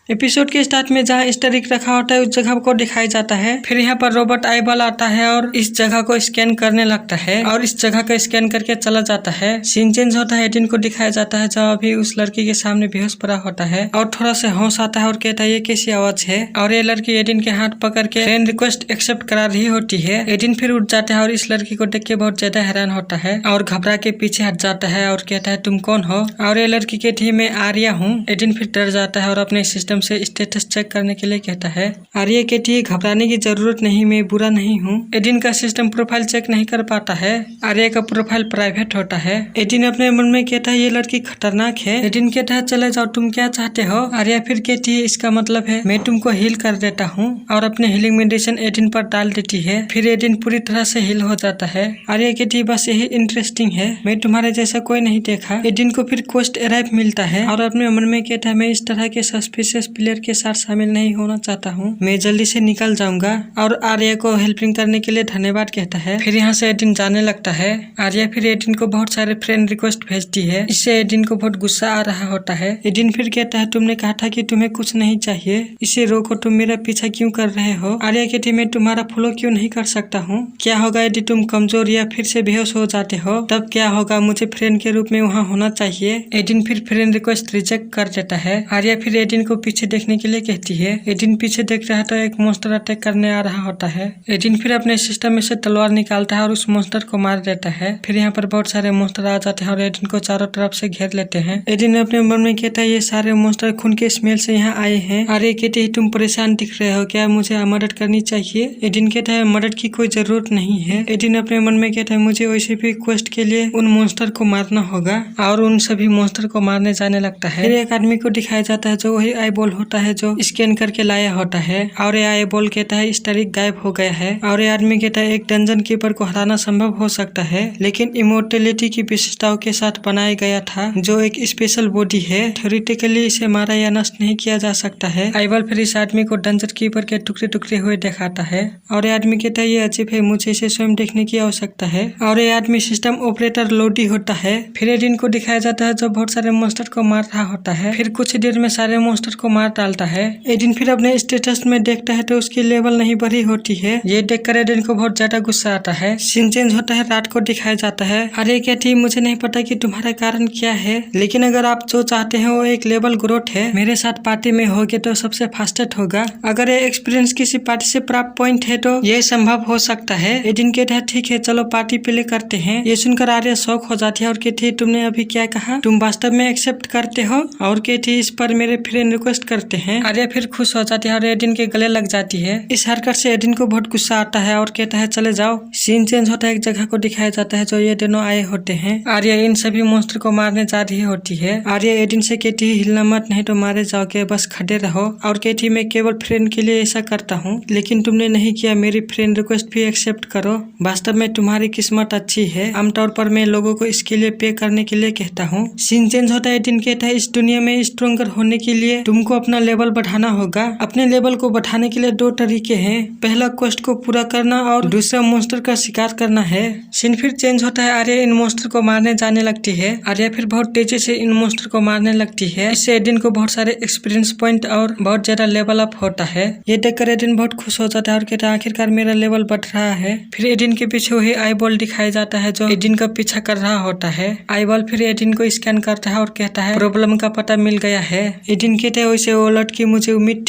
Episode के start में जहाँ स्टरिक रखा होता है उस जगह को दिखाया जाता है। फिर यहाँ पर रोबोट आईबॉल आता है और इस जगह को स्कैन करने लगता है और इस जगह को स्कैन करके चला जाता है। सीन चेंज होता है, एडिन को दिखाया जाता है जहाँ अभी उस लड़की के सामने बेहोश पड़ा होता है और थोड़ा सा होश आता है और कहता है ये कैसी आवाज है। और ये लड़की एडिन के हाथ पकड़ के फ्रेंड रिक्वेस्ट एक्सेप्ट करा रही होती है। एडिन फिर उठ जाता है और इस लड़की को देख के बहुत ज्यादा हैरान होता है और घबरा के पीछे हट जाता है और कहता है तुम कौन हो। और ये लड़की कहती है मैं आर्या हूँ। एडिन फिर डर जाता है और अपने सिस्टम से स्टेटस चेक करने के लिए कहता है। आर्या कहती है घबराने की जरूरत नहीं, मैं बुरा नहीं हूँ। एडिन का सिस्टम प्रोफाइल चेक नहीं कर पाता है। आर्या का प्रोफाइल प्राइवेट होता है। एडिन अपने मन में कहता है ये लड़की खतरनाक है। एडिन कहता है चले जाओ, तुम क्या चाहते हो। आर्या फिर कहती है इसका मतलब है मैं तुमको हील कर देता हूँ और अपने हीलिंग मेडिसिन एडिन पर डाल देती है। फिर एडिन पूरी तरह से हील हो जाता है। आर्या कहती है बस यही इंटरेस्टिंग है, मैं तुम्हारे जैसा कोई नहीं देखा। एडिन को फिर क्वेस्ट अराइव मिलता है और अपने मन में कहता है मैं इस तरह के सस्पिशियस प्लेयर के साथ शामिल नहीं होना चाहता हूँ, मैं जल्दी से निकल जाऊंगा। और आर्या को हेल्पिंग करने के लिए धन्यवाद कहता है। फिर यहाँ से एडिन जाने लगता है। आर्या फिर एडिन को बहुत सारे फ्रेंड रिक्वेस्ट भेजती है। इससे एडिन को बहुत गुस्सा आ रहा होता है। एडिन फिर कहता है तुमने कहा था कि तुम्हें कुछ नहीं चाहिए, इसे रोको, तुम मेरा पीछा क्यों कर रहे हो। आर्या कहती मैं तुम्हारा फॉलो क्यों नहीं कर सकता हूँ। क्या होगा यदि तुम कमजोर या फिर से बेहोश हो जाते हो, तब क्या होगा, मुझे फ्रेंड के रूप में वहाँ होना चाहिए। एडिन फिर फ्रेंड रिक्वेस्ट रिजेक्ट कर देता है। आर्या फिर एडिन को पीछे देखने के लिए कहती है। एडिन पीछे देख रहा है तो एक मॉन्स्टर अटैक करने आ रहा होता है। एडिन फिर अपने सिस्टम में से तलवार निकालता है और उस मॉन्स्टर को मार देता है। फिर यहाँ पर बहुत सारे मॉन्स्टर आ जाते हैं और एडिन को चारों तरफ से घेर लेते हैं। एडिन अपने मन में कहता है ये सारे मॉन्स्टर खून के स्मेल से यहाँ आए हैं। आर्या कहती है तुम परेशान दिख रहे हो, क्या मुझे मदद करनी चाहिए। एडिन कहता है मदद की कोई जरूरत नहीं है। एडिन अपने मन में कहता है मुझे वैसे भी क्वेस्ट के लिए उन मॉन्स्टर को मारना होगा और उन सभी मॉन्स्टर को मारने जाने लगता है। फिर एक आदमी को दिखाया जाता है जो वही आईबॉल होता है जो स्कैन करके लाया होता है और ये आईबॉल कहता है स्टरिक गायब हो गया है। और ये आदमी कहता है एक डंजन कीपर को हराना संभव हो सकता है लेकिन इमोर्टेलिटी की विशेषताओं के साथ बनाया गया था जो एक स्पेशल बॉडी है, थ्योरेटिकली इसे मारा या नष्ट नहीं किया जा सकता है। आईबॉल फिर इस आदमी को डंजन कीपर के टुकड़े टुकड़े हुए दिखाता है और ये आदमी कहता है ये अजीब है, मुझे इसे स्वयं देखने की आवश्यकता है। और ये आदमी सिस्टम ऑपरेटर लोडी होता है। फिर एडिन को दिखाया जाता है जो बहुत सारे मॉन्स्टर को मार रहा होता है। फिर कुछ देर में सारे मॉन्स्टर को मार डालता है। एडिन फिर अपने स्टेटस में देखता है तो उसकी लेवल नहीं बढ़ी होती है। ये देखकर एडिन को बहुत ज्यादा गुस्सा आता है। सीन चेंज होता है, रात को दिखाया जाता है। अरे कहती है मुझे नहीं पता कि तुम्हारा कारण क्या है, लेकिन अगर आप जो चाहते हैं वो एक लेवल ग्रोथ है, मेरे साथ पार्टी में होगे तो सबसे फास्टेस्ट होगा। अगर ये एक्सपीरियंस किसी पार्टी से प्राप्त पॉइंट है तो ये संभव हो सकता है। एडिन कहता है ठीक है चलो पार्टी प्ले करते हैं। ये सुनकर आर्या शौक हो जाती है और कहती है तुमने अभी क्या कहा, तुम वास्तव में एक्सेप्ट करते हो। और कहती है इस पर मेरे फ्रेंड रिक्वेस्ट करते हैं। आर्या फिर खुश हो जाती है और एडिन के गले लग जाती है। इस हरकत से एडिन को बहुत गुस्सा आता है और कहता है चले जाओ। सीन चेंज होता है, एक जगह को दिखाया जाता है जो ये दोनों आए होते हैं। आर्या इन सभी मॉन्स्टर को मारने जा रही होती है। आर्या एडिन से कहती है हिलना मत, नहीं तो मारे जाओगे, बस खड़े रहो। और कहती मैं केवल फ्रेंड के लिए ऐसा करता हूँ, लेकिन तुमने नहीं किया, मेरी फ्रेंड रिक्वेस्ट भी एक्सेप्ट करो। वास्तव में तुम्हारी किस्मत अच्छी है, आमतौर पर मैं लोगों को इसके लिए पे करने के लिए कहता हूँ। सीन चेंज होता है, एडिन कहता है इस दुनिया में स्ट्रोंगर होने के लिए तुमको अपना लेवल बढ़ाना होगा। अपने लेवल को बढ़ाने के लिए दो तरीके हैं, पहला क्वेस्ट को पूरा करना और दूसरा मॉन्स्टर का शिकार करना है। सीन फिर चेंज होता है, आर्या इन मॉन्स्टर को मारने जाने लगती है। आर्या फिर बहुत तेजी से इन मॉन्स्टर को मारने लगती है। इससे एडिन को बहुत सारे एक्सपीरियंस पॉइंट और बहुत ज्यादा लेवल अप होता है। ये देखकर एडिन बहुत खुश हो जाता है और कहता है आखिरकार मेरा लेवल बढ़ रहा है। फिर एडिन के पीछे वही आईबॉल दिखाया जाता है जो एडिन का पीछा कर रहा होता है। आईबॉल फिर एडिन को स्कैन करता है और कहता है प्रॉब्लम का पता मिल गया है। एडिन कहते हैं वैसे वो लड़की मुझे उम्मीद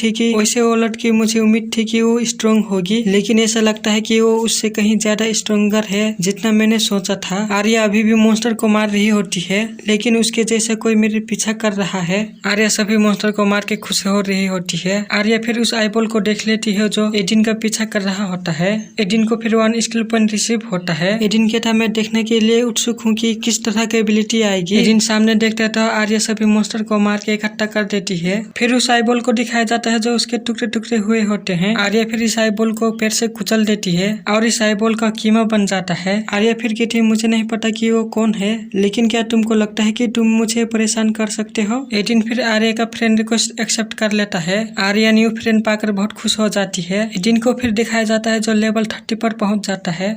थी कि वो स्ट्रॉन्ग होगी, लेकिन ऐसा लगता है कि वो उससे कहीं ज्यादा स्ट्रॉन्गर है जितना मैंने सोचा था। आर्या अभी भी मॉन्स्टर को मार रही होती है, लेकिन उसके जैसा कोई मेरे पीछा कर रहा है। आर्या सभी मॉन्स्टर को मार के खुश हो रही होती है। आर्या फिर उस आईबॉल को देख लेती है जो एडिन का पीछा कर रहा होता है। एडिन को फिर 1 स्किल पॉइंट रिसीव होता है। एडिन कहता मैं देखने के लिए उत्सुक हूँ कि किस तरह की एबिलिटी आएगी। एडिन सामने देखता है तो आर्या सभी मॉन्स्टर को मार के इकट्ठा कर देती है। फिर उस आईबॉल को दिखाया जाता है जो उसके टुकड़े टुकड़े हुए होते हैं। आर्या फिर इस आईबॉल को पैर से कुचल देती है और इस आईबॉल का कीमा बन जाता है। आर्या फिर कहती है मुझे नहीं पता कि वो कौन है, लेकिन क्या तुमको लगता है कि तुम मुझे परेशान कर सकते हो। एडिन फिर आर्या का फ्रेंड रिक्वेस्ट एक्सेप्ट कर लेता है। आर्या न्यू फ्रेंड पाकर बहुत खुश हो जाती है। एडिन को फिर दिखाया जाता है जो लेवल 30 पर पहुंच जाता है।